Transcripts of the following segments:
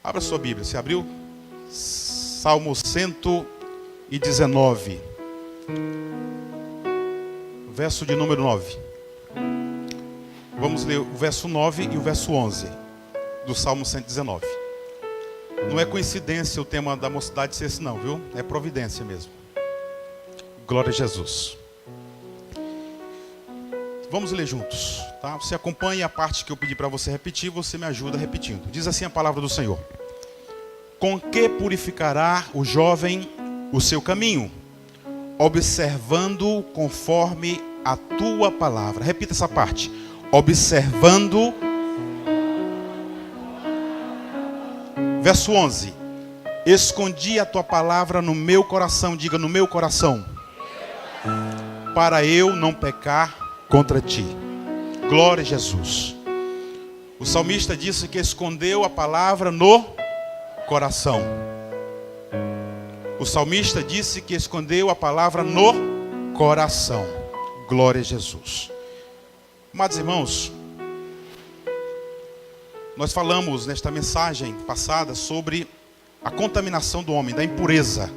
Abra sua Bíblia. Você abriu? Salmo 119. Verso de número 9. Vamos ler o verso 9 e o verso 11 do Salmo 119. Não é coincidência o tema da mocidade ser esse não, viu? É providência mesmo. Glória a Jesus. Vamos ler juntos, tá? Você acompanha a parte que eu pedi para você repetir, você me ajuda repetindo. Diz assim a palavra do Senhor: com que purificará o jovem o seu caminho? Observando conforme a tua palavra. Repita essa parte. Observando. Verso 11. Escondi a tua palavra no meu coração. Diga, no meu coração. Para eu não pecar contra ti. Glória a Jesus. O salmista disse que escondeu a palavra no coração. O salmista disse que escondeu a palavra no coração. Glória a Jesus. Amados irmãos, nós falamos nesta mensagem passada sobre a contaminação do homem, da impureza.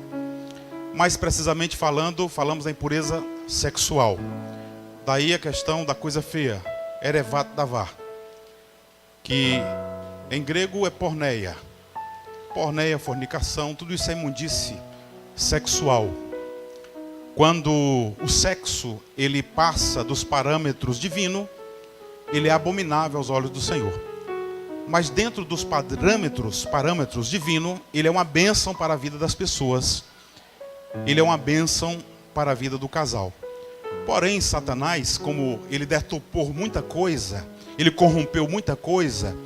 Mais precisamente falamos da impureza sexual. Daí a questão da coisa feia, erevat davar, que em grego é porneia. Porneia, fornicação, tudo isso é imundície sexual. Quando o sexo ele passa dos parâmetros divinos, ele é abominável aos olhos do Senhor. Mas dentro dos parâmetros divinos, ele é uma bênção para a vida das pessoas. Ele é uma bênção para a vida do casal. Porém, Satanás, como ele deturpou muita coisa, ele corrompeu muita coisa,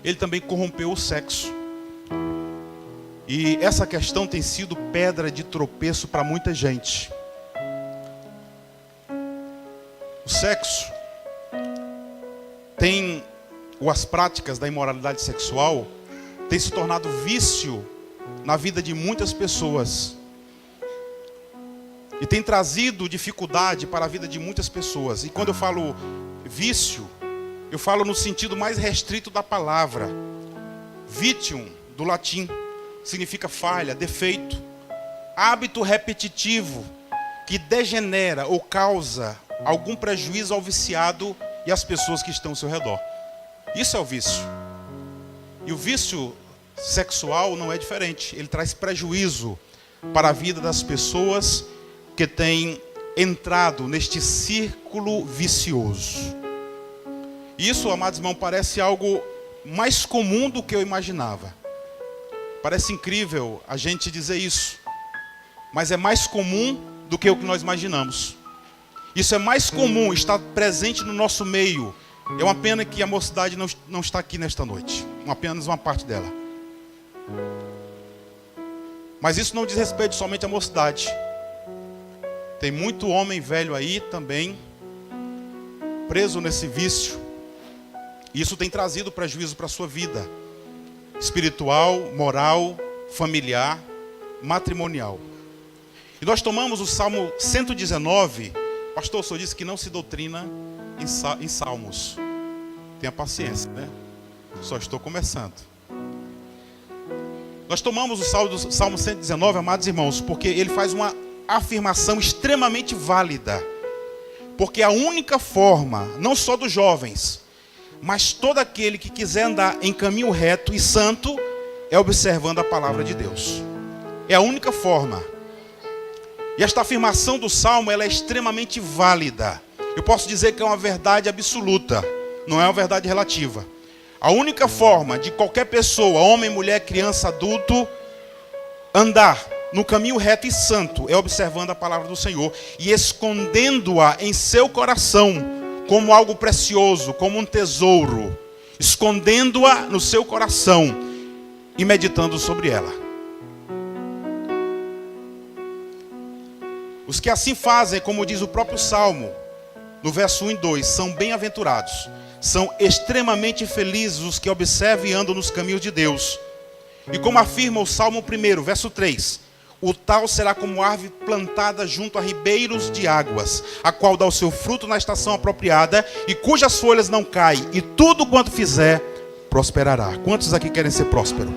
ele também corrompeu o sexo. E essa questão tem sido pedra de tropeço para muita gente. O sexo as práticas da imoralidade sexual tem se tornado vício na vida de muitas pessoas. E tem trazido dificuldade para a vida de muitas pessoas. E quando eu falo vício, eu falo no sentido mais restrito da palavra. Vitium, do latim, significa falha, defeito. Hábito repetitivo que degenera ou causa algum prejuízo ao viciado e às pessoas que estão ao seu redor. Isso é o vício. E o vício sexual não é diferente. Ele traz prejuízo para a vida das pessoas que têm entrado neste círculo vicioso. Isso, amados irmãos, parece algo mais comum do que eu imaginava. Parece incrível a gente dizer isso, mas é mais comum do que o que nós imaginamos. Isso é mais comum, está presente no nosso meio. É uma pena que a mocidade não está aqui nesta noite. Apenas uma parte dela. Mas isso não diz respeito somente à mocidade. Tem muito homem velho aí também preso nesse vício. E isso tem trazido prejuízo para a sua vida espiritual, moral, familiar, matrimonial. E nós tomamos o Salmo 119. Pastor, o senhor disse que não se doutrina em salmos. Tenha paciência, né? Só estou começando. Nós tomamos o Salmo 119, amados irmãos, porque ele faz uma afirmação extremamente válida. Porque a única forma, não só dos jovens, mas todo aquele que quiser andar em caminho reto e santo, é observando a palavra de Deus. É a única forma. E esta afirmação do Salmo, ela é extremamente válida. Eu posso dizer que é uma verdade absoluta, não é uma verdade relativa. A única forma de qualquer pessoa, homem, mulher, criança, adulto, andar no caminho reto e santo é observando a palavra do Senhor e escondendo-a em seu coração como algo precioso, como um tesouro, escondendo-a no seu coração e meditando sobre ela. Os que assim fazem, como diz o próprio Salmo, no verso 1 e 2, são bem-aventurados, são extremamente felizes os que observam e andam nos caminhos de Deus. E como afirma o Salmo 1, verso 3, o tal será como árvore plantada junto a ribeiros de águas, a qual dá o seu fruto na estação apropriada, e cujas folhas não caem, e tudo quanto fizer, prosperará. Quantos aqui querem ser prósperos?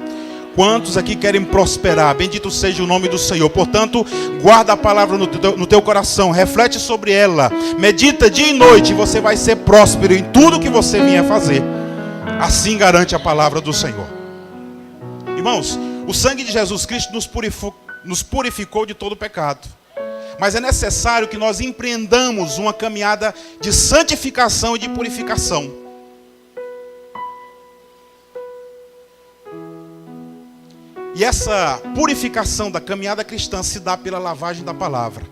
Quantos aqui querem prosperar? Bendito seja o nome do Senhor. Portanto, guarda a palavra no teu coração, reflete sobre ela, medita dia e noite, e você vai ser próspero em tudo que você vier fazer. Assim garante a palavra do Senhor. Irmãos, o sangue de Jesus Cristo nos purificou de todo pecado. Mas é necessário que nós empreendamos uma caminhada de santificação e de purificação. E essa purificação da caminhada cristã se dá pela lavagem da palavra.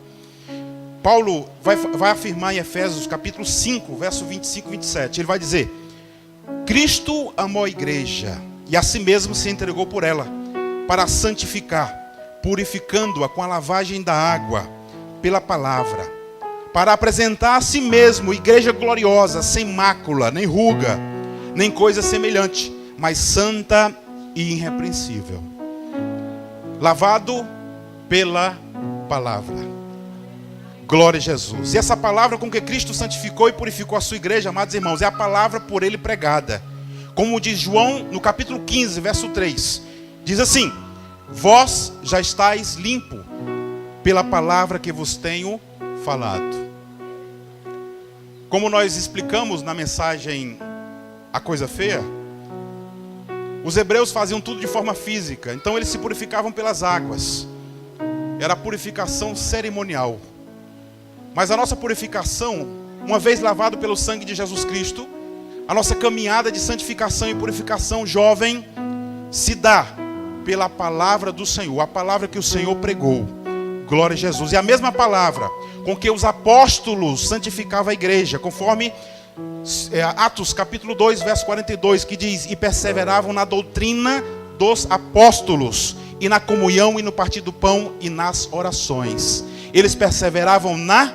Paulo vai afirmar em Efésios capítulo 5, verso 25 e 27. Ele vai dizer: Cristo amou a igreja e a si mesmo se entregou por ela, para santificar, purificando-a com a lavagem da água, pela palavra, para apresentar a si mesmo igreja gloriosa, sem mácula, nem ruga, nem coisa semelhante, mas santa e irrepreensível. Lavado pela palavra. Glória a Jesus. E essa palavra com que Cristo santificou e purificou a sua igreja, amados irmãos, é a palavra por ele pregada. Como diz João no capítulo 15, verso 3. Diz assim: vós já estáis limpo pela palavra que vos tenho falado. Como nós explicamos na mensagem A Coisa Feia, os hebreus faziam tudo de forma física, então eles se purificavam pelas águas. Era a purificação cerimonial. Mas a nossa purificação, uma vez lavado pelo sangue de Jesus Cristo, a nossa caminhada de santificação e purificação, jovem, se dá pela palavra do Senhor, a palavra que o Senhor pregou. Glória a Jesus. E a mesma palavra com que os apóstolos santificavam a igreja, conforme Atos capítulo 2, verso 42, que diz: e perseveravam na doutrina dos apóstolos, e na comunhão, e no partir do pão, e nas orações. Eles perseveravam na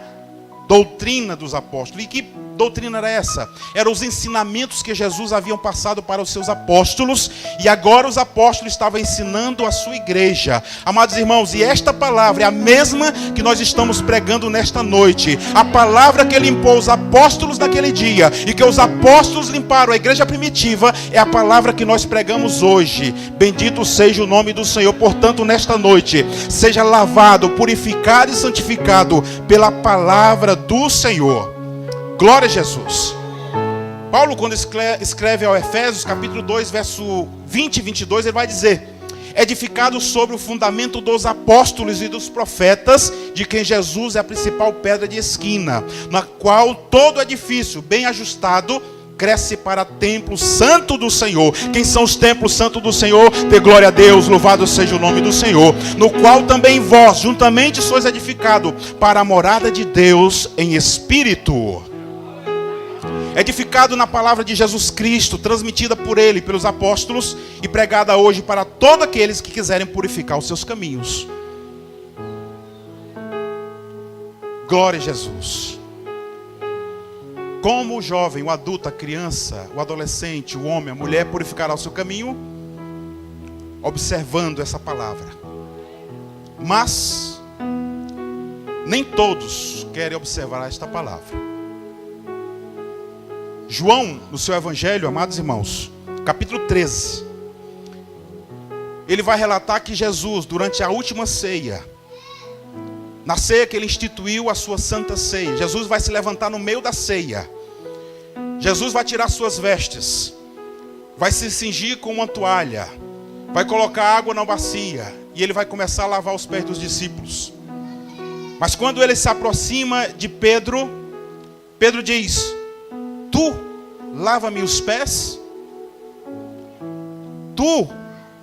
doutrina dos apóstolos. E que doutrina era essa? Eram os ensinamentos que Jesus havia passado para os seus apóstolos, e agora os apóstolos estavam ensinando a sua igreja. Amados irmãos, e esta palavra é a mesma que nós estamos pregando nesta noite. A palavra que limpou os apóstolos naquele dia, e que os apóstolos limparam a igreja primitiva, é a palavra que nós pregamos hoje. Bendito seja o nome do Senhor. Portanto, nesta noite, seja lavado, purificado e santificado pela palavra do Senhor. Glória a Jesus. Paulo, quando escreve ao Efésios, capítulo 2, verso 20 e 22, ele vai dizer: edificado sobre o fundamento dos apóstolos e dos profetas, de quem Jesus é a principal pedra de esquina, na qual todo edifício bem ajustado cresce para templo santo do Senhor. Quem são os templos santos do Senhor? Dê glória a Deus, louvado seja o nome do Senhor. No qual também vós, juntamente, sois edificados para a morada de Deus em espírito. Edificado na palavra de Jesus Cristo, transmitida por ele, pelos apóstolos, e pregada hoje para todos aqueles que quiserem purificar os seus caminhos. Glória a Jesus. Como o jovem, o adulto, a criança, o adolescente, o homem, a mulher purificará o seu caminho? Observando essa palavra. Mas nem todos querem observar esta palavra. João, no seu evangelho, amados irmãos, capítulo 13, ele vai relatar que Jesus, durante a última ceia, na ceia que ele instituiu, a sua santa ceia, Jesus vai se levantar no meio da ceia. Jesus vai tirar suas vestes, vai se cingir com uma toalha, vai colocar água na bacia, e ele vai começar a lavar os pés dos discípulos. Mas quando ele se aproxima de Pedro, Pedro diz: tu lava-me os pés? Tu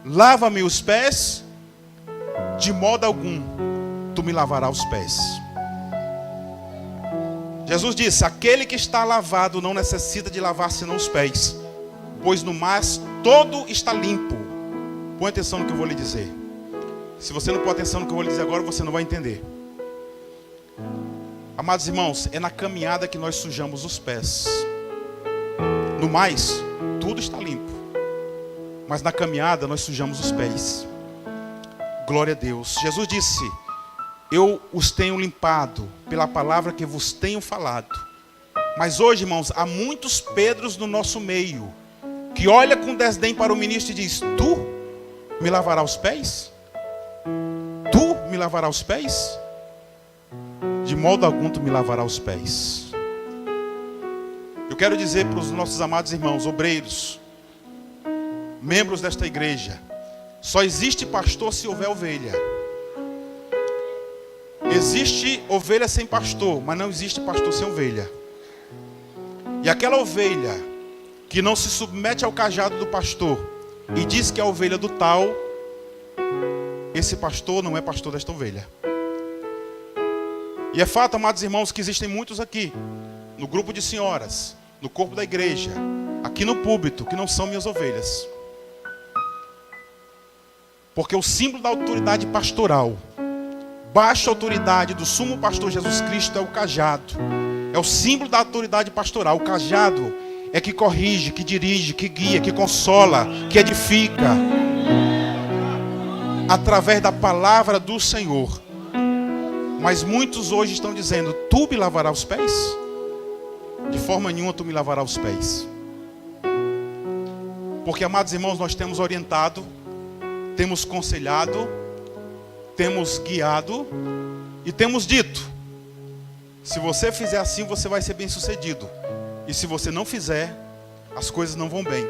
lava-me os pés? De modo algum tu me lavarás os pés. Jesus disse: aquele que está lavado não necessita de lavar senão os pés, pois no mais todo está limpo. Põe atenção no que eu vou lhe dizer. Se você não põe atenção no que eu vou lhe dizer agora, você não vai entender. Amados irmãos, é na caminhada que nós sujamos os pés. No mais, tudo está limpo, mas na caminhada nós sujamos os pés. Glória a Deus. Jesus disse: eu os tenho limpado pela palavra que vos tenho falado. Mas hoje, irmãos, há muitos Pedros no nosso meio, que olha com desdém para o ministro e diz: tu me lavará os pés? Tu me lavará os pés? De modo algum tu me lavará os pés. Eu quero dizer para os nossos amados irmãos, obreiros, membros desta igreja, só existe pastor se houver ovelha. Existe ovelha sem pastor, mas não existe pastor sem ovelha. E aquela ovelha que não se submete ao cajado do pastor e diz que é a ovelha do tal, esse pastor não é pastor desta ovelha. E é fato, amados irmãos, que existem muitos aqui, no grupo de senhoras, no corpo da igreja, aqui no púlpito, que não são minhas ovelhas. Porque o símbolo da autoridade pastoral, baixa autoridade do sumo pastor Jesus Cristo, é o cajado. É o símbolo da autoridade pastoral. O cajado é que corrige, que dirige, que guia, que consola, que edifica. Através da palavra do Senhor. Mas muitos hoje estão dizendo: tu me lavarás os pés? De forma nenhuma tu me lavarás os pés. Porque, amados irmãos, nós temos orientado, temos conselhado, temos guiado e temos dito: se você fizer assim, você vai ser bem sucedido. E se você não fizer, as coisas não vão bem.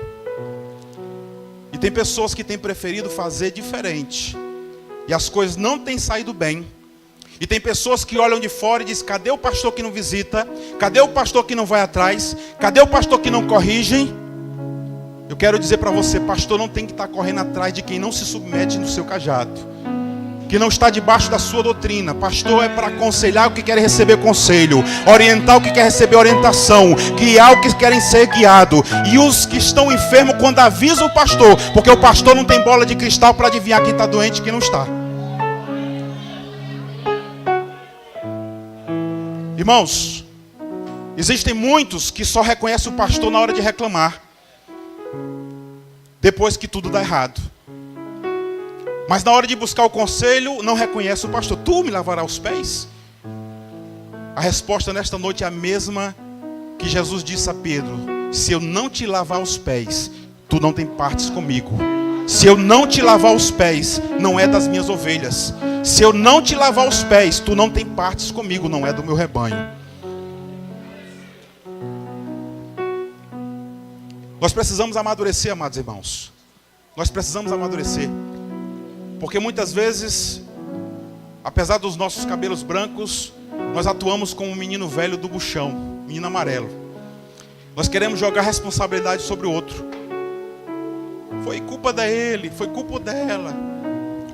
E tem pessoas que têm preferido fazer diferente, e as coisas não têm saído bem. E tem pessoas que olham de fora e dizem: cadê o pastor que não visita? Cadê o pastor que não vai atrás? Cadê o pastor que não corrige? Eu quero dizer para você: pastor não tem que estar correndo atrás de quem não se submete no seu cajado, que não está debaixo da sua doutrina. Pastor é para aconselhar o que quer receber conselho, orientar o que quer receber orientação, guiar o que querem ser guiado. E os que estão enfermos, quando avisam o pastor, porque o pastor não tem bola de cristal para adivinhar quem está doente e quem não está. Irmãos, existem muitos que só reconhecem o pastor na hora de reclamar, depois que tudo dá errado. Mas na hora de buscar o conselho, não reconhece o pastor. Tu me lavarás os pés? A resposta nesta noite é a mesma que Jesus disse a Pedro: se eu não te lavar os pés, tu não tem partes comigo. Se eu não te lavar os pés, não é das minhas ovelhas. Se eu não te lavar os pés, tu não tem partes comigo, não é do meu rebanho. Nós precisamos amadurecer, amados irmãos. Nós precisamos amadurecer. Porque muitas vezes, apesar dos nossos cabelos brancos, nós atuamos como um menino velho do buchão, menino amarelo. Nós queremos jogar responsabilidade sobre o outro. Foi culpa dele, foi culpa dela.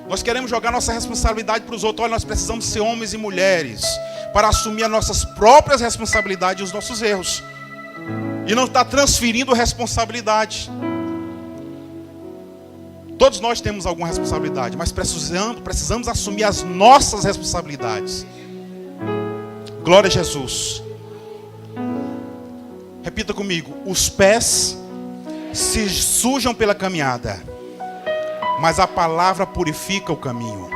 Nós queremos jogar nossa responsabilidade para os outros. Olha, nós precisamos ser homens e mulheres para assumir as nossas próprias responsabilidades e os nossos erros. E não estar transferindo responsabilidade. Todos nós temos alguma responsabilidade, mas precisamos assumir as nossas responsabilidades. Glória a Jesus. Repita comigo: os pés se sujam pela caminhada, mas a palavra purifica o caminho.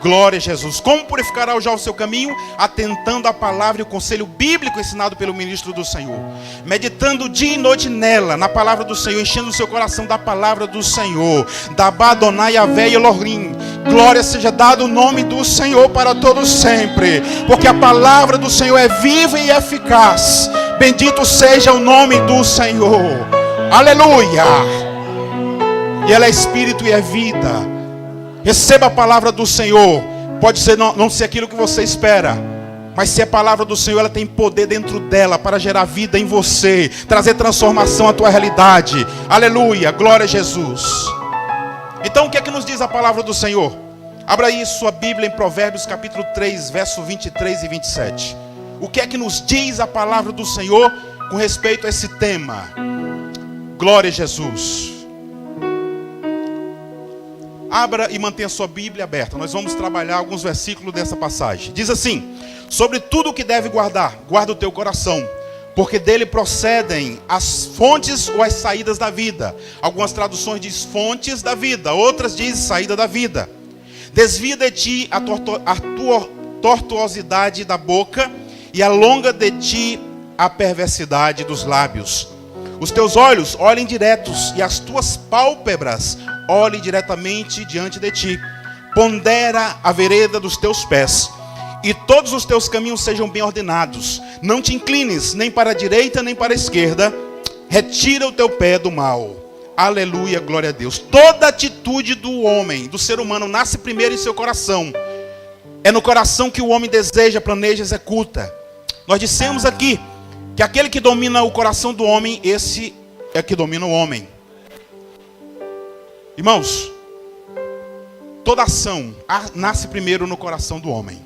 Glória a Jesus. Como purificará já o seu caminho? Atentando à palavra e o conselho bíblico ensinado pelo ministro do Senhor, meditando dia e noite nela, na palavra do Senhor, enchendo o seu coração da palavra do Senhor, da Adonai Yahvé Elohim. Glória seja dado o nome do Senhor para todos sempre, porque a palavra do Senhor é viva e eficaz. Bendito seja o nome do Senhor. Aleluia. E ela é espírito e é vida. Receba a palavra do Senhor. Pode ser não ser aquilo que você espera, mas se é a palavra do Senhor, ela tem poder dentro dela para gerar vida em você, trazer transformação à tua realidade. Aleluia, glória a Jesus. Então o que é que nos diz a palavra do Senhor? Abra aí sua Bíblia em Provérbios capítulo 3, verso 23 e 27. O que é que nos diz a palavra do Senhor com respeito a esse tema? Glória a Jesus. Abra e mantenha sua Bíblia aberta. Nós vamos trabalhar alguns versículos dessa passagem. Diz assim: sobre tudo o que deve guardar, guarda o teu coração, porque dele procedem as fontes ou as saídas da vida. Algumas traduções dizem fontes da vida, outras dizem saída da vida. Desvia de ti a tua tortuosidade da boca e alonga de ti a perversidade dos lábios. Os teus olhos olhem diretos e as tuas pálpebras olhe diretamente diante de ti. Pondera a vereda dos teus pés, e todos os teus caminhos sejam bem ordenados. Não te inclines nem para a direita nem para a esquerda. Retira o teu pé do mal. Aleluia, glória a Deus. Toda atitude do homem, do ser humano, nasce primeiro em seu coração. É no coração que o homem deseja, planeja, executa. Nós dissemos aqui que aquele que domina o coração do homem, esse é que domina o homem. Irmãos, toda ação nasce primeiro no coração do homem.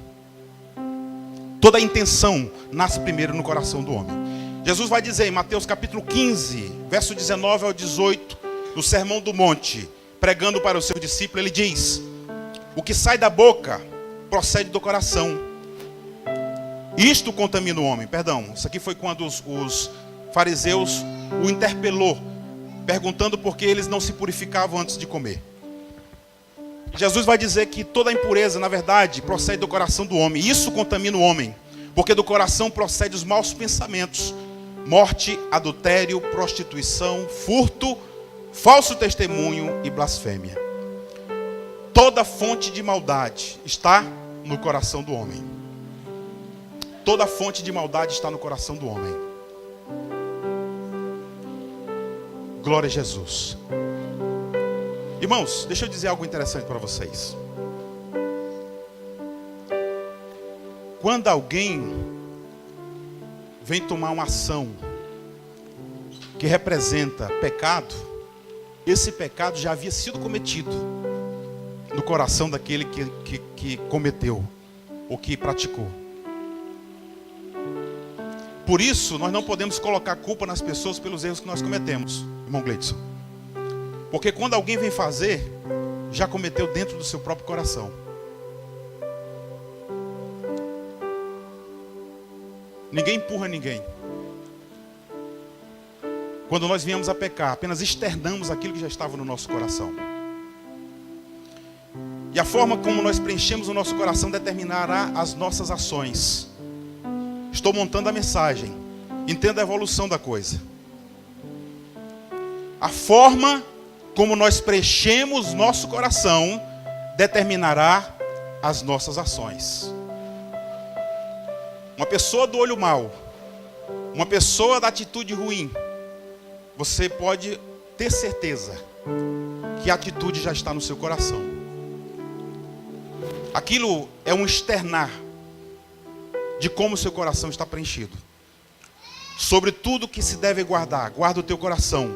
Toda intenção nasce primeiro no coração do homem. Jesus vai dizer em Mateus capítulo 15, verso 19 ao 18, no Sermão do Monte, pregando para o seu discípulo, ele diz: o que sai da boca procede do coração. Isto contamina o homem. Perdão, isso aqui foi quando os fariseus o interpelou, perguntando por que eles não se purificavam antes de comer. Jesus vai dizer que toda impureza, na verdade, procede do coração do homem. Isso contamina o homem, porque do coração procede os maus pensamentos: morte, adultério, prostituição, furto, falso testemunho e blasfêmia. Toda fonte de maldade está no coração do homem. Toda fonte de maldade está no coração do homem. Glória a Jesus. Irmãos, deixa eu dizer algo interessante para vocês. Quando alguém vem tomar uma ação que representa pecado, esse pecado já havia sido cometido no coração daquele que cometeu ou que praticou. Por isso, nós não podemos colocar culpa nas pessoas pelos erros que nós cometemos, irmão Gleidson. Porque quando alguém vem fazer, já cometeu dentro do seu próprio coração. Ninguém empurra ninguém. Quando nós viemos a pecar, apenas externamos aquilo que já estava no nosso coração. E a forma como nós preenchemos o nosso coração determinará as nossas ações. Estou montando a mensagem. Entenda a evolução da coisa. A forma como nós preenchemos nosso coração determinará as nossas ações. Uma pessoa do olho mau, uma pessoa da atitude ruim, você pode ter certeza que a atitude já está no seu coração. Aquilo é um externar de como o seu coração está preenchido. Sobre tudo que se deve guardar, guarda o teu coração,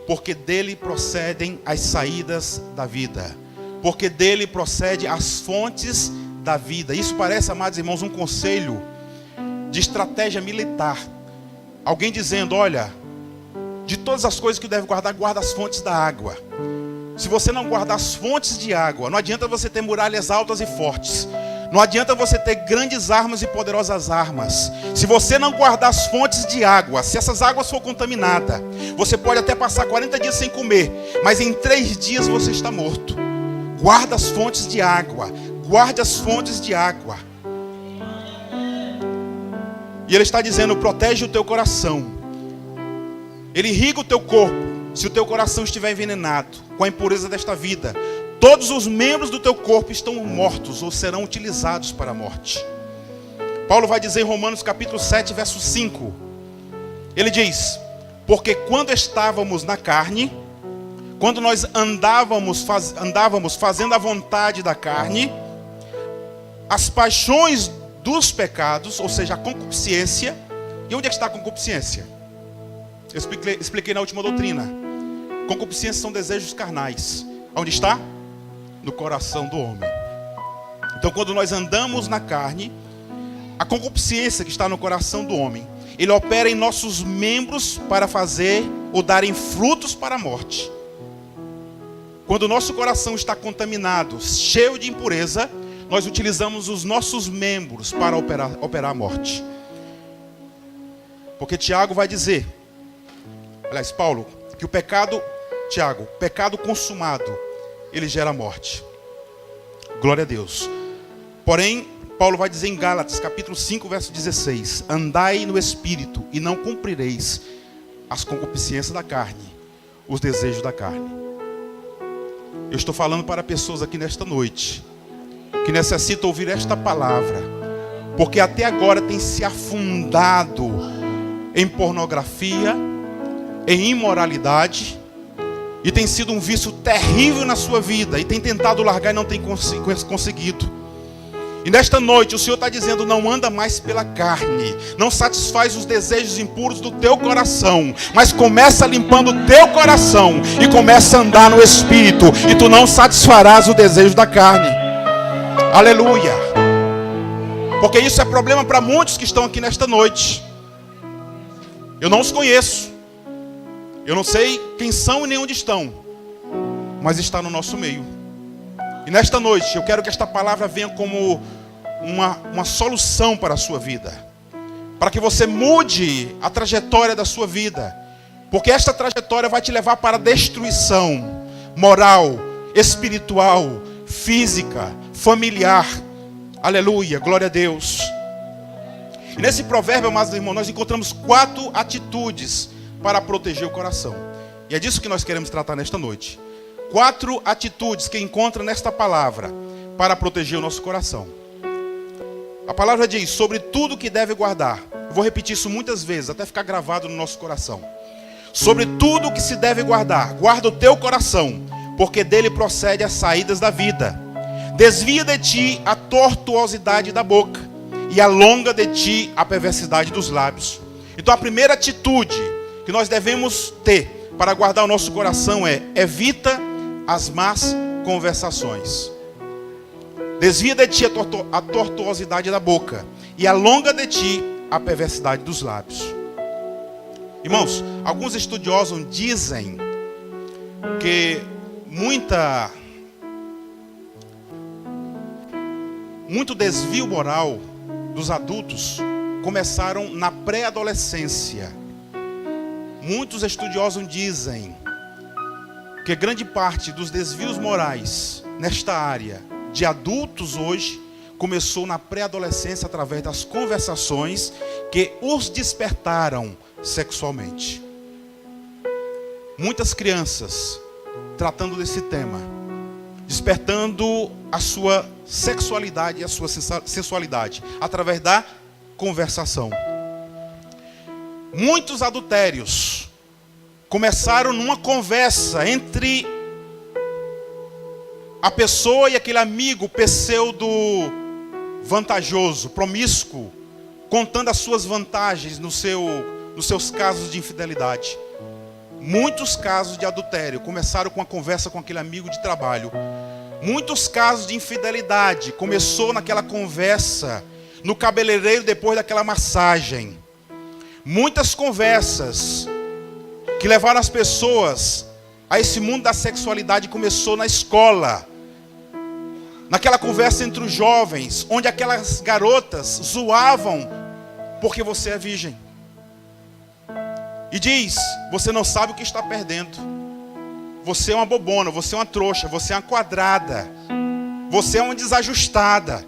porque dele procedem as saídas da vida, porque dele procedem as fontes da vida. Isso parece, amados irmãos, um conselho de estratégia militar. Alguém dizendo: olha, de todas as coisas que deve guardar, guarda as fontes da água. Se você não guardar as fontes de água, não adianta você ter muralhas altas e fortes. Não adianta você ter grandes armas e poderosas armas. Se você não guardar as fontes de água, se essas águas for contaminadas, você pode até passar 40 dias sem comer, mas em 3 dias você está morto. Guarda as fontes de água. Guarde as fontes de água. E ele está dizendo: protege o teu coração. Ele irriga o teu corpo. Se o teu coração estiver envenenado com a impureza desta vida, todos os membros do teu corpo estão mortos ou serão utilizados para a morte. Paulo vai dizer em Romanos capítulo 7, verso 5. Ele diz: porque quando estávamos na carne, quando nós andávamos fazendo a vontade da carne, as paixões dos pecados, ou seja, a concupiscência. E onde é que está a concupiscência? Eu expliquei na última doutrina. Concupiscência são desejos carnais. Onde está? No coração do homem. Então, quando nós andamos na carne, a concupiscência que está no coração do homem, ele opera em nossos membros para fazer ou darem frutos para a morte. Quando o nosso coração está contaminado, cheio de impureza, nós utilizamos os nossos membros para operar a morte. Porque Tiago vai dizer, aliás, Paulo, que o pecado consumado, ele gera morte. Glória a Deus. Porém, Paulo vai dizer em Gálatas, capítulo 5, verso 16: andai no Espírito e não cumprireis as concupiscências da carne, os desejos da carne. Eu estou falando para pessoas aqui nesta noite que necessitam ouvir esta palavra, porque até agora tem se afundado em pornografia, em imoralidade, e tem sido um vício terrível na sua vida, e tem tentado largar e não tem conseguido. E nesta noite o Senhor está dizendo: não anda mais pela carne, não satisfaz os desejos impuros do teu coração, mas começa limpando o teu coração e começa a andar no Espírito, e tu não satisfarás o desejo da carne. Aleluia. Porque isso é problema para muitos que estão aqui nesta noite. Eu não os conheço, eu não sei quem são e nem onde estão, mas está no nosso meio. E nesta noite eu quero que esta palavra venha como uma solução para a sua vida, para que você mude a trajetória da sua vida, porque esta trajetória vai te levar para a destruição moral, espiritual, física, familiar. Aleluia, glória a Deus. E nesse provérbio, amados irmãos, nós encontramos 4 atitudes para proteger o coração, e é disso que nós queremos tratar nesta noite. 4 atitudes que encontra nesta palavra para proteger o nosso coração. A palavra diz: sobre tudo que deve guardar. Eu vou repetir isso muitas vezes, até ficar gravado no nosso coração. Sobre tudo que se deve guardar, guarda o teu coração, porque dele procede as saídas da vida. Desvia de ti a tortuosidade da boca, e alonga de ti a perversidade dos lábios. Então a primeira atitude que nós devemos ter para guardar o nosso coração é: evita as más conversações. Desvia de ti a tortuosidade da boca, e alonga de ti a perversidade dos lábios. Irmãos, alguns estudiosos dizem que muito desvio moral dos adultos começaram na pré-adolescência. Muitos estudiosos dizem que grande parte dos desvios morais nesta área de adultos hoje começou na pré-adolescência, através das conversações que os despertaram sexualmente. Muitas crianças tratando desse tema, despertando a sua sexualidade e a sua sensualidade através da conversação. Muitos adultérios começaram numa conversa entre a pessoa e aquele amigo pseudo vantajoso, promíscuo, contando as suas vantagens nos seus casos de infidelidade. Muitos casos de adultério começaram com a conversa com aquele amigo de trabalho. Muitos casos de infidelidade começou naquela conversa no cabeleireiro depois daquela massagem. Muitas conversas que levaram as pessoas a esse mundo da sexualidade começou na escola, naquela conversa entre os jovens, onde aquelas garotas zoavam porque você é virgem. E diz: você não sabe o que está perdendo. Você é uma bobona, você é uma trouxa, você é uma quadrada, você é uma desajustada.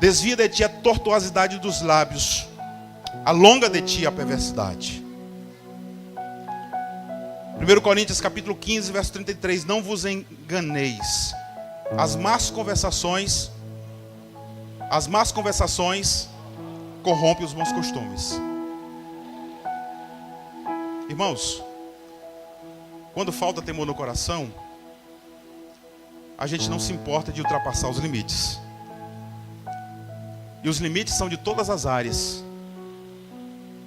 Desvia de ti a tortuosidade dos lábios, alonga de ti a perversidade. 1 Coríntios capítulo 15, verso 33. Não vos enganeis. As más conversações corrompem os bons costumes. Irmãos, quando falta temor no coração, a gente não se importa de ultrapassar os limites. E os limites são de todas as áreas.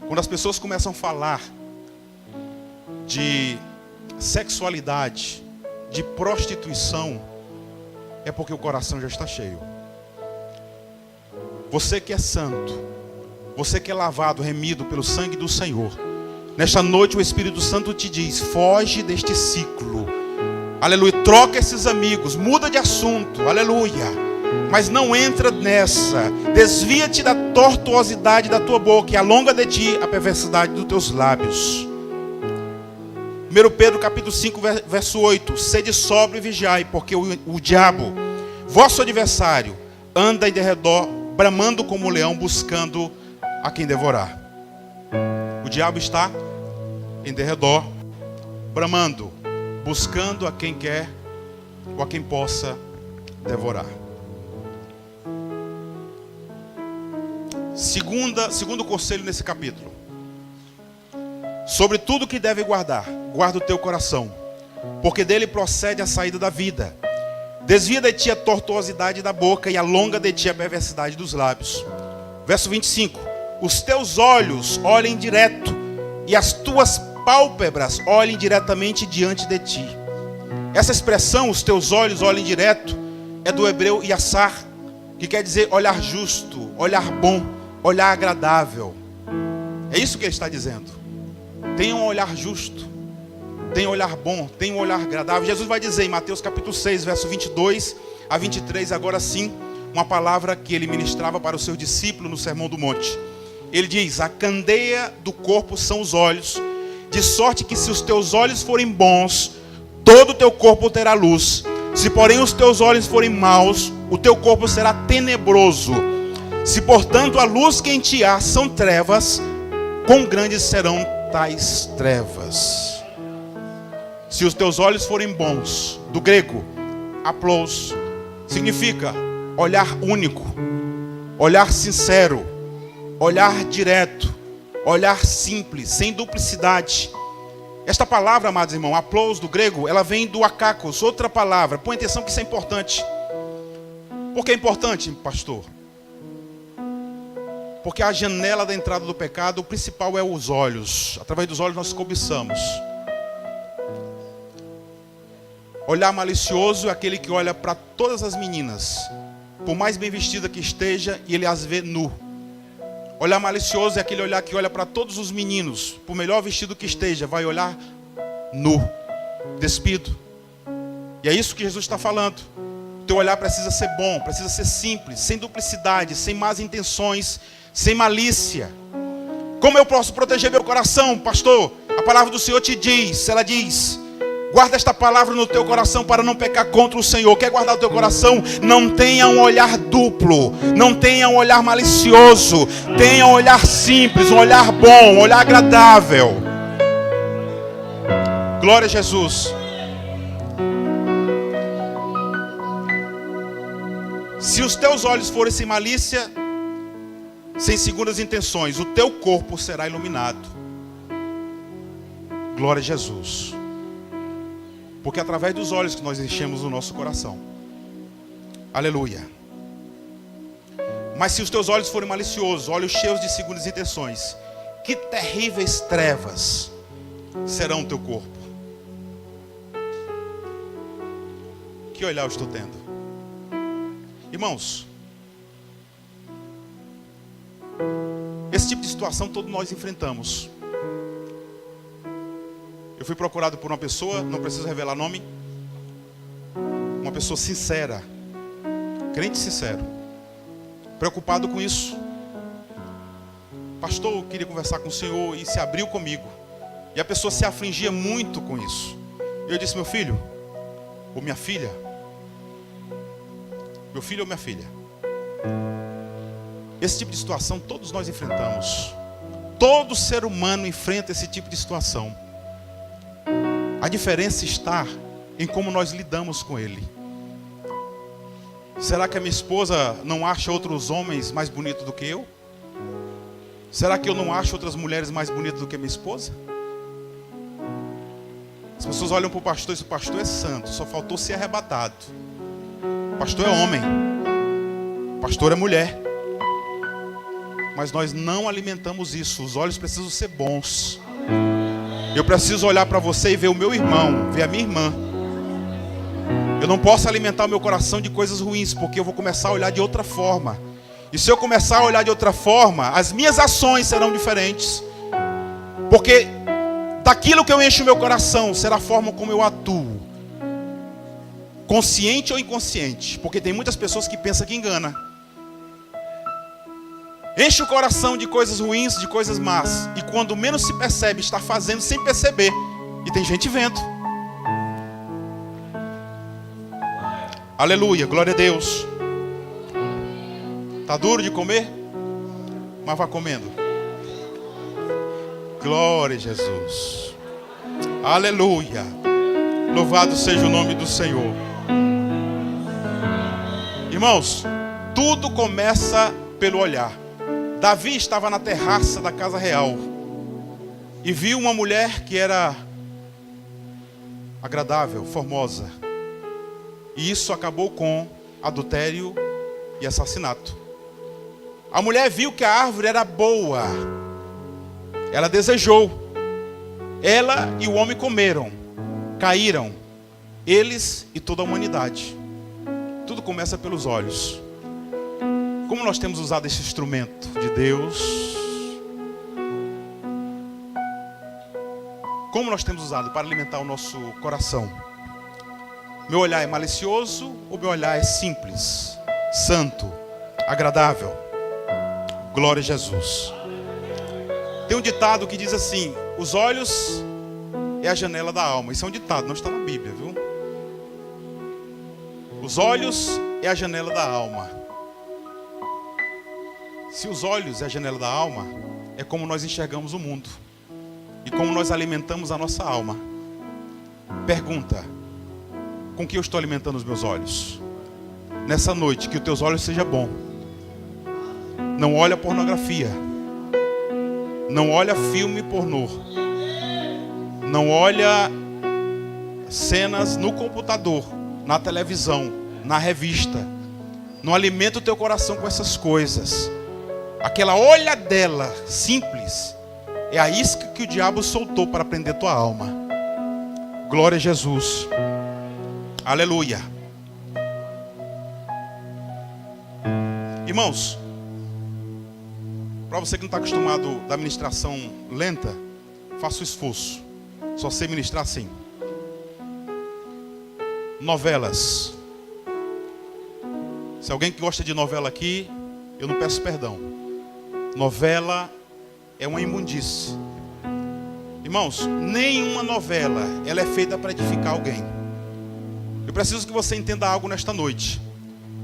Quando as pessoas começam a falar de sexualidade, de prostituição, é porque o coração já está cheio. Você que é santo, você que é lavado, remido pelo sangue do Senhor, nesta noite o Espírito Santo te diz: foge deste ciclo. Aleluia. Troca esses amigos, muda de assunto. Aleluia. Mas não entra nessa. Desvia-te da tortuosidade da tua boca e alonga de ti a perversidade dos teus lábios. 1 Pedro capítulo 5, verso 8. Sede sóbrio e vigiai, porque o diabo, vosso adversário, anda em derredor, bramando como um leão, buscando a quem devorar. O diabo está em derredor, bramando, buscando a quem quer ou a quem possa devorar. Segundo conselho nesse capítulo: sobre tudo que deve guardar, guarda o teu coração, porque dele procede a saída da vida. Desvia de ti a tortuosidade da boca e alonga de ti a perversidade dos lábios. Verso 25: os teus olhos olhem direto e as tuas pálpebras olhem diretamente diante de ti. Essa expressão, os teus olhos olhem direto, é do hebreu yassar, que quer dizer olhar justo, olhar bom, olhar agradável. É isso que ele está dizendo. Tenha um olhar justo, tenha um olhar bom, tenha um olhar agradável. Jesus vai dizer em Mateus capítulo 6, verso 22 a 23, agora sim, uma palavra que ele ministrava para os seus discípulos no Sermão do Monte. Ele diz: a candeia do corpo são os olhos, de sorte que se os teus olhos forem bons, todo o teu corpo terá luz. Se porém os teus olhos forem maus, o teu corpo será tenebroso. Se portanto a luz que em ti há são trevas, quão grandes serão tais trevas. Se os teus olhos forem bons, do grego aplos, significa olhar único, olhar sincero, olhar direto, olhar simples, sem duplicidade. Esta palavra, amados irmãos, aplos do grego, ela vem do akakos, outra palavra. Põe atenção que isso é importante. Por que é importante, pastor? Porque a janela da entrada do pecado, o principal é os olhos. Através dos olhos nós cobiçamos. Olhar malicioso é aquele que olha para todas as meninas, por mais bem vestida que esteja, e ele as vê nu. Olhar malicioso é aquele olhar que olha para todos os meninos, por melhor vestido que esteja, vai olhar nu, despido. E é isso que Jesus está falando. O teu olhar precisa ser bom, precisa ser simples, sem duplicidade, sem más intenções, sem malícia. Como eu posso proteger meu coração, pastor? A palavra do Senhor te diz, ela diz: guarda esta palavra no teu coração para não pecar contra o Senhor. Quer guardar o teu coração? Não tenha um olhar duplo, não tenha um olhar malicioso, tenha um olhar simples, um olhar bom, um olhar agradável. Glória a Jesus. Se os teus olhos forem sem malícia, sem segundas intenções, o teu corpo será iluminado. Glória a Jesus. Porque é através dos olhos que nós enchemos o nosso coração. Aleluia. Mas se os teus olhos forem maliciosos, olhos cheios de segundas intenções, que terríveis trevas serão o teu corpo. Que olhar eu estou tendo? Irmãos, esse tipo de situação todos nós enfrentamos. Eu fui procurado por uma pessoa, não preciso revelar nome, uma pessoa sincera, crente sincero, preocupado com isso. Pastor, eu queria conversar com o senhor, e se abriu comigo. E a pessoa se afligia muito com isso. Eu disse: meu filho, ou minha filha, meu filho ou minha filha, esse tipo de situação todos nós enfrentamos. Todo ser humano enfrenta esse tipo de situação. A diferença está em como nós lidamos com ele. Será que a minha esposa não acha outros homens mais bonitos do que eu? Será que eu não acho outras mulheres mais bonitas do que a minha esposa? As pessoas olham para o pastor e dizem: o pastor é santo, só faltou ser arrebatado. O pastor é homem, o pastor é mulher. Mas nós não alimentamos isso. Os olhos precisam ser bons. Eu preciso olhar para você e ver o meu irmão, ver a minha irmã. Eu não posso alimentar o meu coração de coisas ruins, porque eu vou começar a olhar de outra forma. E se eu começar a olhar de outra forma, as minhas ações serão diferentes. Porque daquilo que eu encho o meu coração será a forma como eu atuo. Consciente ou inconsciente. Porque tem muitas pessoas que pensam que engana. Enche o coração de coisas ruins, de coisas más. E quando menos se percebe, está fazendo sem perceber. E tem gente vendo. Aleluia, glória a Deus. Está duro de comer? Mas vá comendo. Glória a Jesus. Aleluia. Louvado seja o nome do Senhor. Irmãos, tudo começa pelo olhar. Davi estava na terraça da casa real e viu uma mulher que era agradável, formosa. E isso acabou com adultério e assassinato. A mulher viu que a árvore era boa. Ela desejou. Ela e o homem comeram. Caíram. Eles e toda a humanidade. Tudo começa pelos olhos. Como nós temos usado esse instrumento de Deus? Como nós temos usado para alimentar o nosso coração? Meu olhar é malicioso ou meu olhar é simples, santo, agradável? Glória a Jesus. Tem um ditado que diz assim: os olhos é a janela da alma. Isso é um ditado, não está na Bíblia, viu? Os olhos é a janela da alma. Se os olhos é a janela da alma, é como nós enxergamos o mundo e como nós alimentamos a nossa alma. Pergunta: com que eu estou alimentando os meus olhos? Nessa noite, que os teus olhos sejam bons. Não olha pornografia. Não olha filme pornô. Não olha cenas no computador, na televisão, na revista. Não alimenta o teu coração com essas coisas. Aquela olhadela simples é a isca que o diabo soltou para prender tua alma. Glória a Jesus. Aleluia. Irmãos, para você que não está acostumado da ministração lenta, faça o esforço. Só sei ministrar assim. Novelas. Se alguém que gosta de novela aqui, eu não peço perdão. Novela é uma imundície. Irmãos, nenhuma novela ela é feita para edificar alguém. Eu preciso que você entenda algo nesta noite.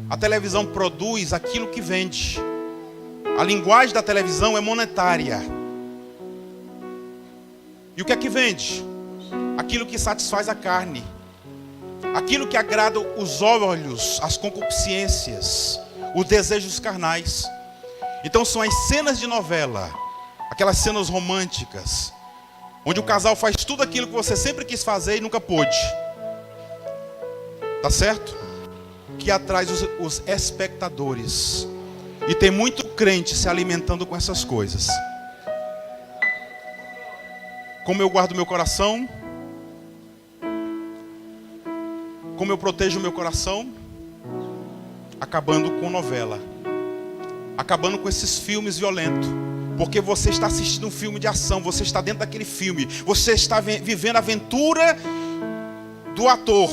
A televisão produz aquilo que vende. A linguagem da televisão é monetária. E o que é que vende? Aquilo que satisfaz a carne. Aquilo que agrada os olhos, as concupiscências, os desejos carnais. Então são as cenas de novela, aquelas cenas românticas, onde o casal faz tudo aquilo que você sempre quis fazer e nunca pôde. Tá certo? Que atrai os espectadores. E tem muito crente se alimentando com essas coisas. Como eu guardo meu coração? Como eu protejo o meu coração? Acabando com novela. Acabando com esses filmes violentos. Porque você está assistindo um filme de ação. Você está dentro daquele filme. Você está vivendo a aventura do ator.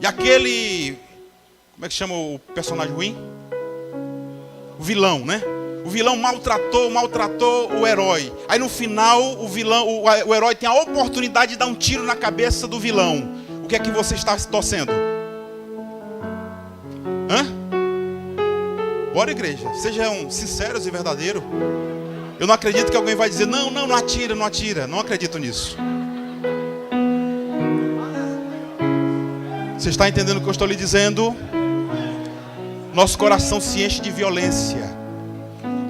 E aquele... Como é que chama o personagem ruim? O vilão, né? O vilão maltratou o herói. Aí no final o herói tem a oportunidade de dar um tiro na cabeça do vilão. O que é que você está torcendo? Hã? Bora, igreja, sejam sinceros e verdadeiros. Eu não acredito que alguém vai dizer: não atira, não atira. Não acredito nisso. Você está entendendo o que eu estou lhe dizendo? Nosso coração se enche de violência.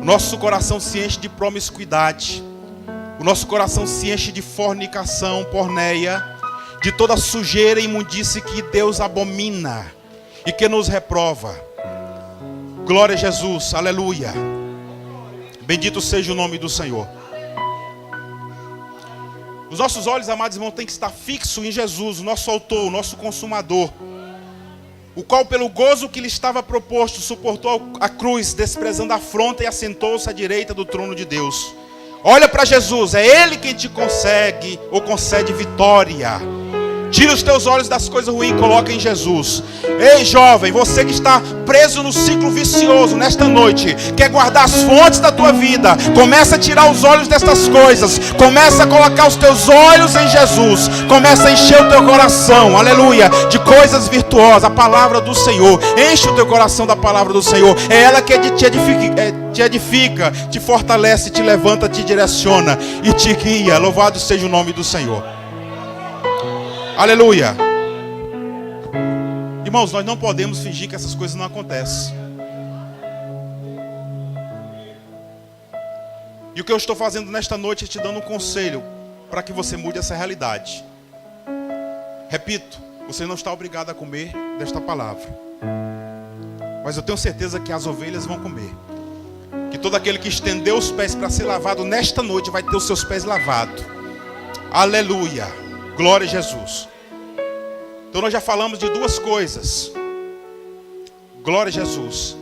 Nosso coração se enche de promiscuidade. O nosso coração se enche de fornicação, porneia, de toda sujeira e imundície que Deus abomina e que nos reprova. Glória a Jesus, aleluia. Bendito seja o nome do Senhor. Os nossos olhos, amados irmãos, têm que estar fixos em Jesus, o nosso autor, o nosso consumador, o qual pelo gozo que lhe estava proposto suportou a cruz, desprezando a afronta, e assentou-se à direita do trono de Deus. Olha para Jesus, é Ele quem te concede vitória. Tira os teus olhos das coisas ruins e coloca em Jesus. Ei, jovem, você que está preso no ciclo vicioso nesta noite, quer guardar as fontes da tua vida, começa a tirar os olhos destas coisas, começa a colocar os teus olhos em Jesus, começa a encher o teu coração, aleluia, de coisas virtuosas, a palavra do Senhor. Enche o teu coração da palavra do Senhor. É ela que te edifica, te fortalece, te levanta, te direciona e te guia. Louvado seja o nome do Senhor. Aleluia. Irmãos, nós não podemos fingir que essas coisas não acontecem. E o que eu estou fazendo nesta noite é te dando um conselho para que você mude essa realidade. Repito, você não está obrigado a comer desta palavra, mas eu tenho certeza que as ovelhas vão comer. Que todo aquele que estendeu os pés para ser lavado nesta noite vai ter os seus pés lavados. Aleluia. Glória a Jesus. Então nós já falamos de duas coisas. Glória a Jesus.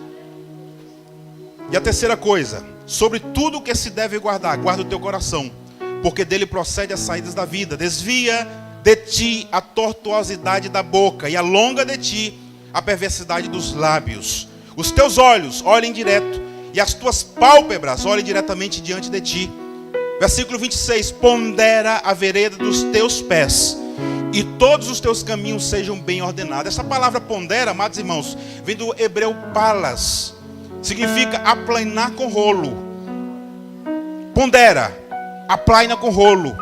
E a terceira coisa, sobre tudo que se deve guardar, guarda o teu coração, porque dele procede as saídas da vida. Desvia de ti a tortuosidade da boca e alonga de ti a perversidade dos lábios. Os teus olhos olhem direto e as tuas pálpebras olhem diretamente diante de ti. Versículo 26, pondera a vereda dos teus pés e todos os teus caminhos sejam bem ordenados. Essa palavra pondera, amados irmãos, vem do hebreu palas, significa aplainar com rolo. Pondera, aplaina com rolo.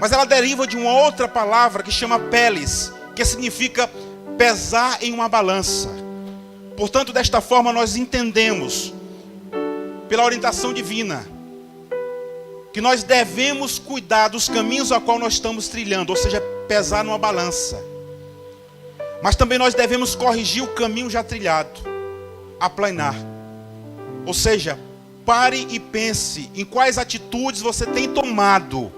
Mas ela deriva de uma outra palavra que chama peles, que significa pesar em uma balança. Portanto, desta forma nós entendemos, pela orientação divina, que nós devemos cuidar dos caminhos a qual nós estamos trilhando, ou seja, pesar numa balança. Mas também nós devemos corrigir o caminho já trilhado, aplanar. Ou seja, pare e pense em quais atitudes você tem tomado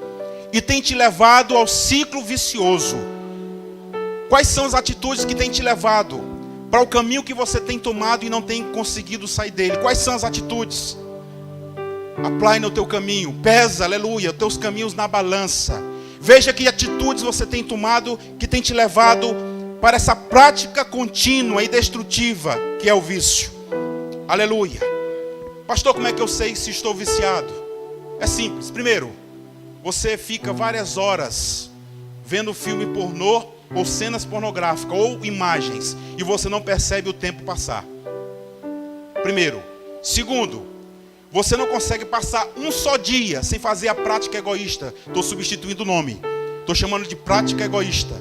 e tem te levado ao ciclo vicioso. Quais são as atitudes que tem te levado para o caminho que você tem tomado e não tem conseguido sair dele? Quais são as atitudes? Aplaina o teu caminho, pesa, aleluia, os teus caminhos na balança. Veja que atitudes você tem tomado que tem te levado para essa prática contínua e destrutiva que é o vício. Aleluia. Pastor, como é que eu sei se estou viciado? É simples. Primeiro, você fica várias horas vendo filme pornô ou cenas pornográficas ou imagens e você não percebe o tempo passar. Primeiro. Segundo, você não consegue passar um só dia sem fazer a prática egoísta. Estou substituindo o nome. Estou chamando de prática egoísta.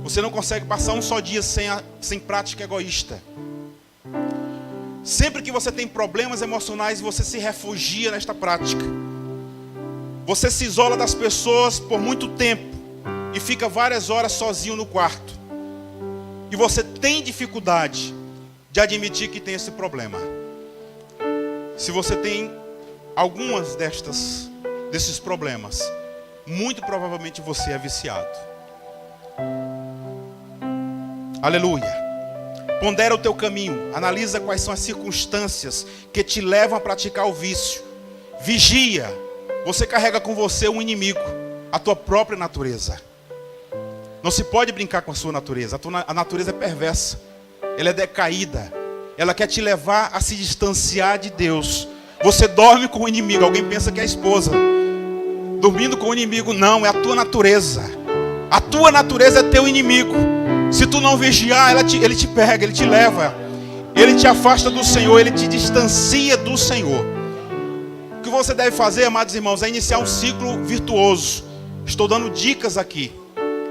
Você não consegue passar um só dia sem prática egoísta. Sempre que você tem problemas emocionais, você se refugia nesta prática. Você se isola das pessoas por muito tempo e fica várias horas sozinho no quarto. E você tem dificuldade de admitir que tem esse problema. Se você tem algumas desses problemas, muito provavelmente você é viciado. Aleluia. Pondera o teu caminho, analisa quais são as circunstâncias que te levam a praticar o vício. Vigia, você carrega com você um inimigo, a tua própria natureza. Não se pode brincar com a sua natureza, a natureza é perversa, ela é decaída, ela quer te levar a se distanciar de Deus. Você dorme com o inimigo, alguém pensa que é a esposa, dormindo com o inimigo, não, é a tua natureza. A tua natureza é teu inimigo. Se tu não vigiar, ele te pega, ele te leva, ele te afasta do Senhor, ele te distancia do Senhor. O que você deve fazer, amados irmãos, é iniciar um ciclo virtuoso. Estou dando dicas aqui.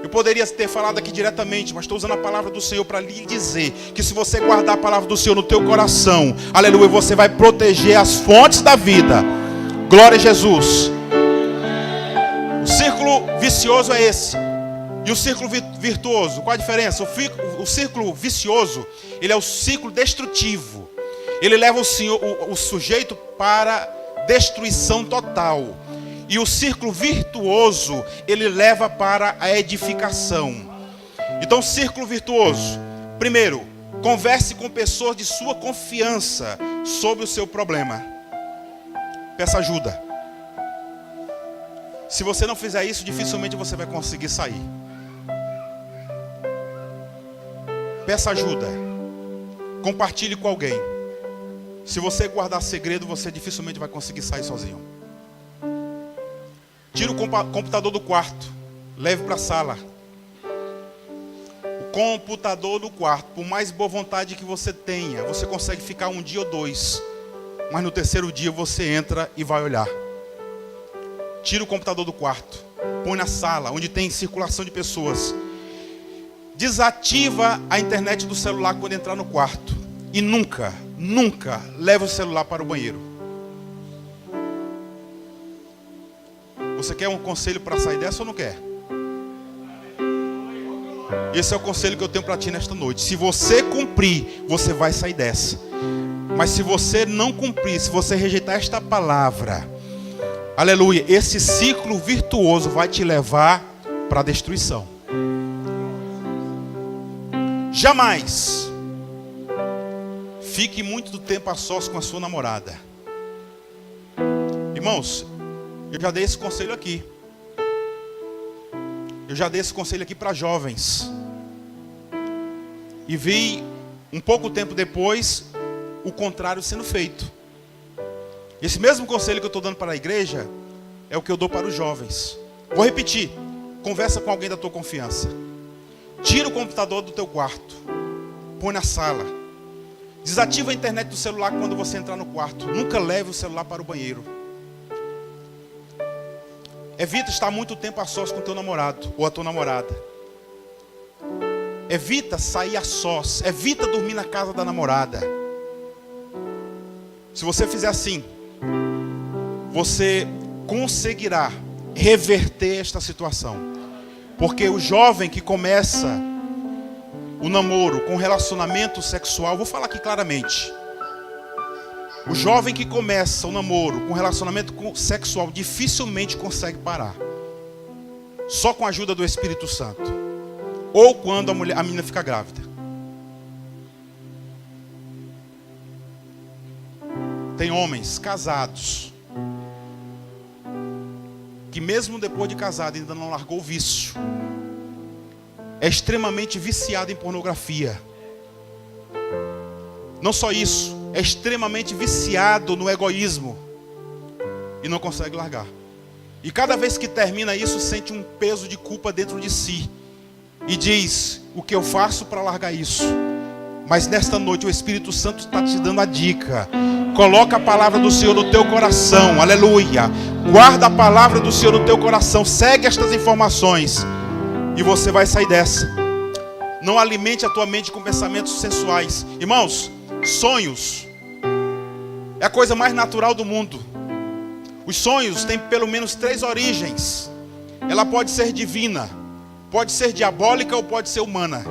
Eu poderia ter falado aqui diretamente, mas estou usando a palavra do Senhor para lhe dizer que se você guardar a palavra do Senhor no teu coração, aleluia, você vai proteger as fontes da vida. Glória a Jesus. O círculo vicioso é esse. E o círculo virtuoso, qual a diferença? O círculo vicioso, ele é o ciclo destrutivo. Ele leva o sujeito para destruição total. E o círculo virtuoso, ele leva para a edificação. Então, círculo virtuoso. Primeiro, converse com pessoas de sua confiança sobre o seu problema. Peça ajuda. Se você não fizer isso, dificilmente você vai conseguir sair. Peça ajuda. Compartilhe com alguém. Se você guardar segredo, você dificilmente vai conseguir sair sozinho. Tira o computador do quarto. Leve para a sala. O computador do quarto, por mais boa vontade que você tenha, você consegue ficar um dia ou dois. Mas no terceiro dia você entra e vai olhar. Tira o computador do quarto. Põe na sala, onde tem circulação de pessoas. Desativa a internet do celular quando entrar no quarto. E nunca, nunca leve o celular para o banheiro. Você quer um conselho para sair dessa ou não quer? Esse é o conselho que eu tenho para ti nesta noite. Se você cumprir, você vai sair dessa. Mas se você não cumprir, se você rejeitar esta palavra, aleluia, esse ciclo virtuoso vai te levar para a destruição. Jamais fique muito do tempo a sós com a sua namorada. Irmãos, eu já dei esse conselho aqui. Eu já dei esse conselho aqui para jovens. E vi, um pouco tempo depois, o contrário sendo feito. Esse mesmo conselho que eu estou dando para a igreja é o que eu dou para os jovens. Vou repetir. Conversa com alguém da tua confiança. Tira o computador do teu quarto. Põe na sala. Desativa a internet do celular quando você entrar no quarto. Nunca leve o celular para o banheiro. Evita estar muito tempo a sós com o teu namorado ou a tua namorada. Evita sair a sós. Evita dormir na casa da namorada. Se você fizer assim, você conseguirá reverter esta situação. Porque o jovem que começa o namoro com relacionamento sexual, vou falar aqui claramente. O jovem que começa o namoro com relacionamento sexual dificilmente consegue parar. Só com a ajuda do Espírito Santo. Ou quando a menina fica grávida. Tem homens casados que mesmo depois de casado ainda não largou o vício. É extremamente viciado em pornografia. Não só isso, é extremamente viciado no egoísmo e não consegue largar. E cada vez que termina isso, sente um peso de culpa dentro de si e diz: o que eu faço para largar isso? Mas nesta noite o Espírito Santo está te dando a dica. Coloca a palavra do Senhor no teu coração, aleluia. Guarda a palavra do Senhor no teu coração. Segue estas informações e você vai sair dessa. Não alimente a tua mente com pensamentos sensuais. Irmãos, sonhos é a coisa mais natural do mundo. Os sonhos têm pelo menos 3 origens. Ela pode ser divina, pode ser diabólica ou pode ser humana.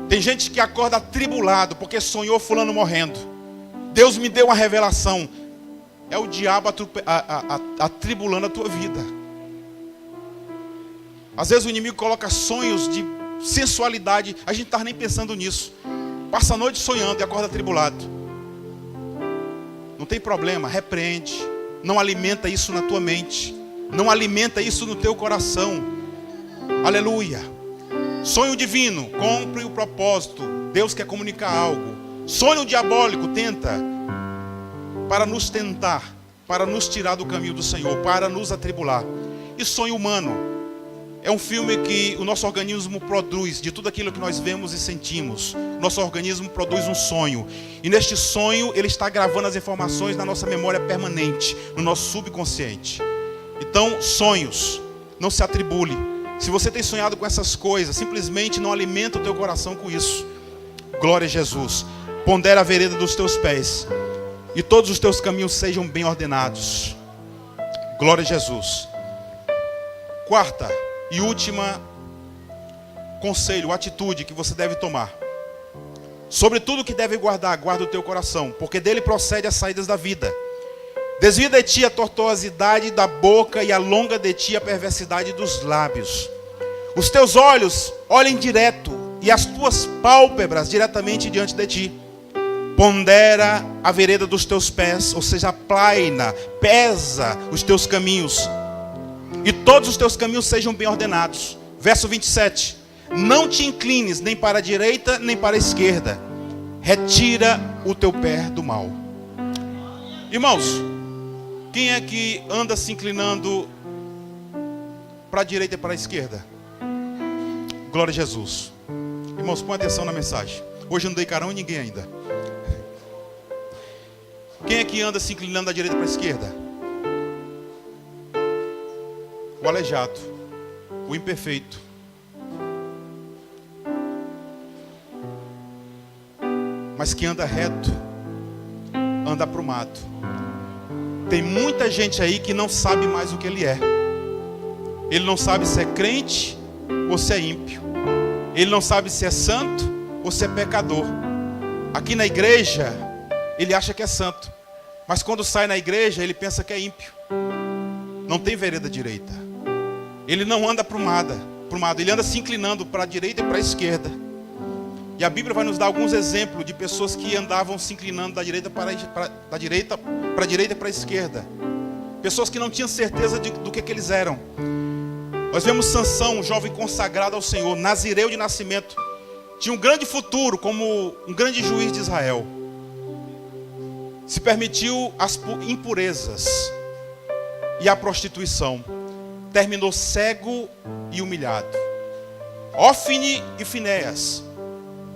Tem gente que acorda atribulado porque sonhou fulano morrendo. Deus me deu uma revelação. É o diabo atribulando a tua vida. Às vezes o inimigo coloca sonhos de sensualidade. A gente não está nem pensando nisso. Passa a noite sonhando e acorda atribulado. Não tem problema, repreende. Não alimenta isso na tua mente. Não alimenta isso no teu coração. Aleluia. Sonho divino, cumpre o propósito. Deus quer comunicar algo. Sonho diabólico tenta para nos tentar, para nos tirar do caminho do Senhor, para nos atribular. E sonho humano é um filme que o nosso organismo produz de tudo aquilo que nós vemos e sentimos. Nosso organismo produz um sonho. E neste sonho ele está gravando as informações na nossa memória permanente, no nosso subconsciente. Então, sonhos, não se atribule. Se você tem sonhado com essas coisas, simplesmente não alimenta o teu coração com isso. Glória a Jesus. Pondera a vereda dos teus pés e todos os teus caminhos sejam bem ordenados. Glória a Jesus. Quarta e última conselho, atitude que você deve tomar. Sobre tudo que deve guardar, guarda o teu coração, porque dele procede as saídas da vida. Desvia de ti a tortuosidade da boca e alonga de ti a perversidade dos lábios. Os teus olhos olhem direto e as tuas pálpebras diretamente diante de ti. Pondera a vereda dos teus pés, ou seja, aplaina, pesa os teus caminhos. E todos os teus caminhos sejam bem ordenados. Verso 27. Não te inclines nem para a direita nem para a esquerda. Retira o teu pé do mal. Irmãos, quem é que anda se inclinando para a direita e para a esquerda? Glória a Jesus. Irmãos, põe atenção na mensagem. Hoje eu não dei carão em ninguém ainda. Quem é que anda se inclinando da direita para a esquerda? O aleijado, o imperfeito. mas quem anda reto, anda aprumado. Tem muita gente aí que não sabe mais o que ele é. Ele não sabe se é crente ou se é ímpio. Ele não sabe se é santo ou se é pecador. Aqui na igreja, ele acha que é santo, mas quando sai na igreja, ele pensa que é ímpio. Não tem vereda direita. Ele não anda aprumado, ele anda se inclinando para a direita e para a esquerda. E a Bíblia vai nos dar alguns exemplos de pessoas que andavam se inclinando da direita para a direita e para a esquerda. Pessoas que não tinham certeza do que eles eram. Nós vemos Sansão, um jovem consagrado ao Senhor, nazireu de nascimento. Tinha um grande futuro como um grande juiz de Israel. Se permitiu as impurezas e a prostituição. Terminou cego e humilhado. Ófine e Finéias.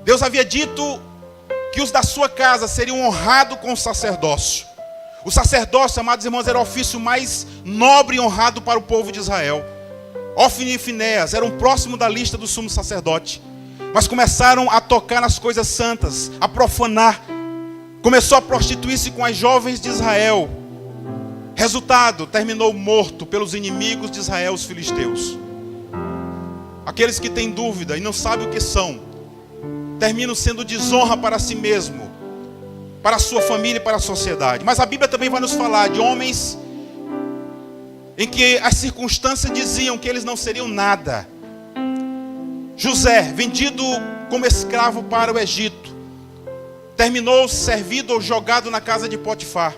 Deus havia dito que os da sua casa seriam honrados com o sacerdócio. O sacerdócio, amados irmãos, era o ofício mais nobre e honrado para o povo de Israel. Ófine e Finéias eram próximos da lista do sumo sacerdote, mas começaram a tocar nas coisas santas, a profanar. Começou a prostituir-se com as jovens de Israel. Resultado, terminou morto pelos inimigos de Israel, os filisteus. Aqueles que têm dúvida e não sabem o que são, terminam sendo desonra para si mesmo, para a sua família e para a sociedade. Mas a Bíblia também vai nos falar de homens em que as circunstâncias diziam que eles não seriam nada. José, vendido como escravo para o Egito, terminou servido ou jogado na casa de Potifar,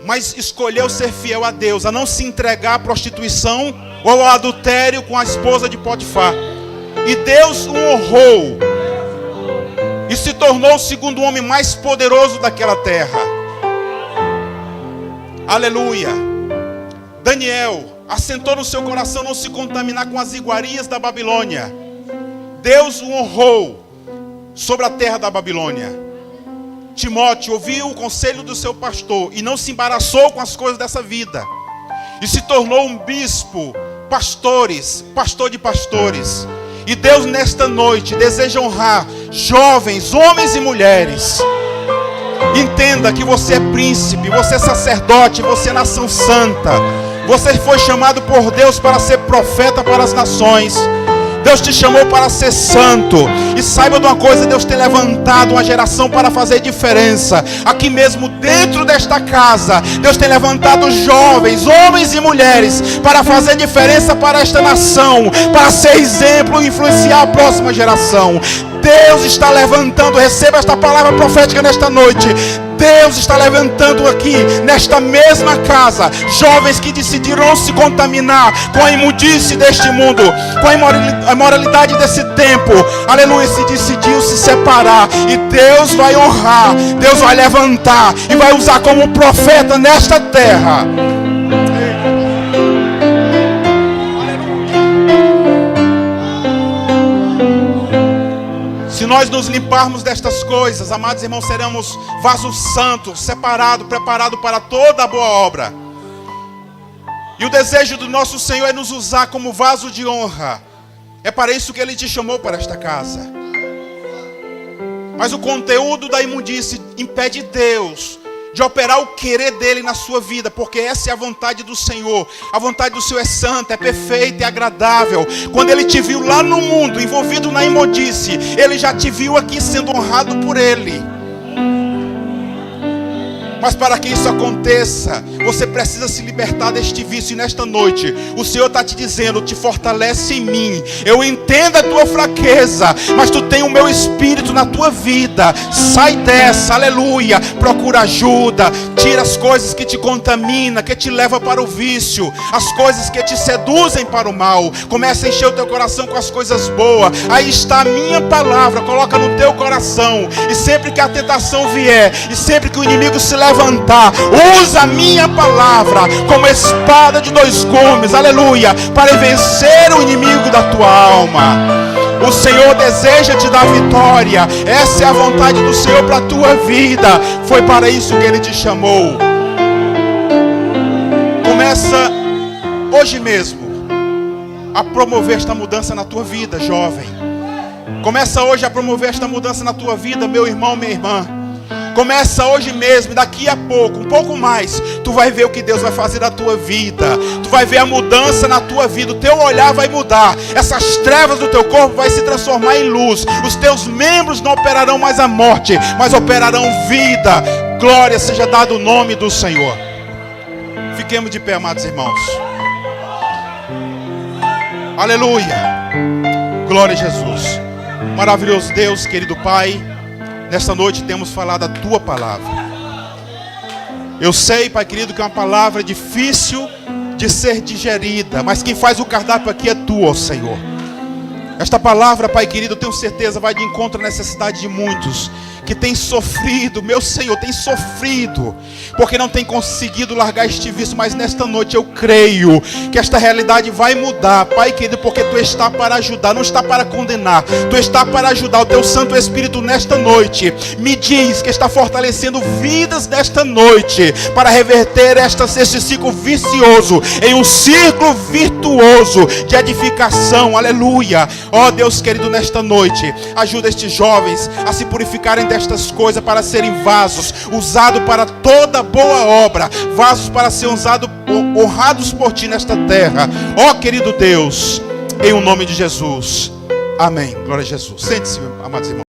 mas escolheu ser fiel a Deus, a não se entregar à prostituição ou ao adultério com a esposa de Potifar. E Deus o honrou e se tornou o segundo homem mais poderoso daquela terra. Aleluia. Daniel assentou no seu coração não se contaminar com as iguarias da Babilônia. Deus o honrou sobre a terra da Babilônia. Timóteo ouviu o conselho do seu pastor e não se embaraçou com as coisas dessa vida, e se tornou um bispo, pastor de pastores. E Deus nesta noite deseja honrar jovens, homens e mulheres. Entenda que você é príncipe, você é sacerdote, você é nação santa. Você foi chamado por Deus para ser profeta para as nações. Deus te chamou para ser santo. E saiba de uma coisa, Deus tem levantado uma geração para fazer diferença. Aqui mesmo dentro desta casa, Deus tem levantado jovens, homens e mulheres, para fazer diferença para esta nação, para ser exemplo e influenciar a próxima geração. Deus está levantando, receba esta palavra profética nesta noite. Deus está levantando aqui, nesta mesma casa, jovens que decidiram não se contaminar com a imundície deste mundo, com a imoralidade desse tempo. Aleluia, se decidiu se separar. E Deus vai honrar, Deus vai levantar e vai usar como profeta nesta terra. Se nós nos limparmos destas coisas, amados irmãos, seremos vasos santos, separados, preparados para toda a boa obra. E o desejo do nosso Senhor é nos usar como vaso de honra. É para isso que Ele te chamou para esta casa. Mas o conteúdo da imundície impede Deus de operar o querer dele na sua vida, porque essa é a vontade do Senhor. A vontade do Senhor é santa, é perfeita, é agradável. Quando Ele te viu lá no mundo, envolvido na imundície, Ele já te viu aqui sendo honrado por Ele. Mas para que isso aconteça, você precisa se libertar deste vício. E nesta noite, o Senhor está te dizendo: te fortalece em mim. Eu entendo a tua fraqueza, mas tu tem o meu espírito na tua vida. Sai dessa, aleluia. Procura ajuda. Tira as coisas que te contaminam, que te levam para o vício, as coisas que te seduzem para o mal. Começa a encher o teu coração com as coisas boas. Aí está a minha palavra, coloca no teu coração. E sempre que a tentação vier, e sempre que o inimigo se levantar, usa a minha palavra como espada de dois gumes, aleluia, para vencer o inimigo da tua alma. O Senhor deseja te dar vitória. Essa é a vontade do Senhor para a tua vida. Foi para isso que Ele te chamou. Começa hoje mesmo a promover esta mudança na tua vida, jovem. Começa hoje a promover esta mudança na tua vida, meu irmão, minha irmã. Começa hoje mesmo, daqui a pouco, um pouco mais, tu vai ver o que Deus vai fazer na tua vida. Tu vai ver a mudança na tua vida. O teu olhar vai mudar. Essas trevas do teu corpo vai se transformar em luz. Os teus membros não operarão mais a morte, mas operarão vida. Glória seja dado o nome do Senhor. Fiquemos de pé, amados irmãos. Aleluia. Glória a Jesus. Maravilhoso Deus, querido Pai. Nesta noite temos falado a tua palavra. Eu sei, Pai querido, que é uma palavra difícil de ser digerida, mas quem faz o cardápio aqui é tu, ó Senhor. Esta palavra, Pai querido, eu tenho certeza vai de encontro à necessidade de muitos que têm sofrido, meu Senhor, tem sofrido, porque não tem conseguido largar este vício, mas nesta noite eu creio que esta realidade vai mudar, Pai querido, porque Tu está para ajudar, não está para condenar, Tu está para ajudar. O Teu Santo Espírito nesta noite me diz que está fortalecendo vidas nesta noite, para reverter este ciclo vicioso em um círculo virtuoso de edificação, aleluia. Ó Deus querido, nesta noite, ajuda estes jovens a se purificarem destas coisas, para serem vasos usados para toda boa obra, vasos para serem usados, honrados por Ti nesta terra. Ó querido Deus, em o nome de Jesus, amém. Glória a Jesus. Sente-se, amados irmãos.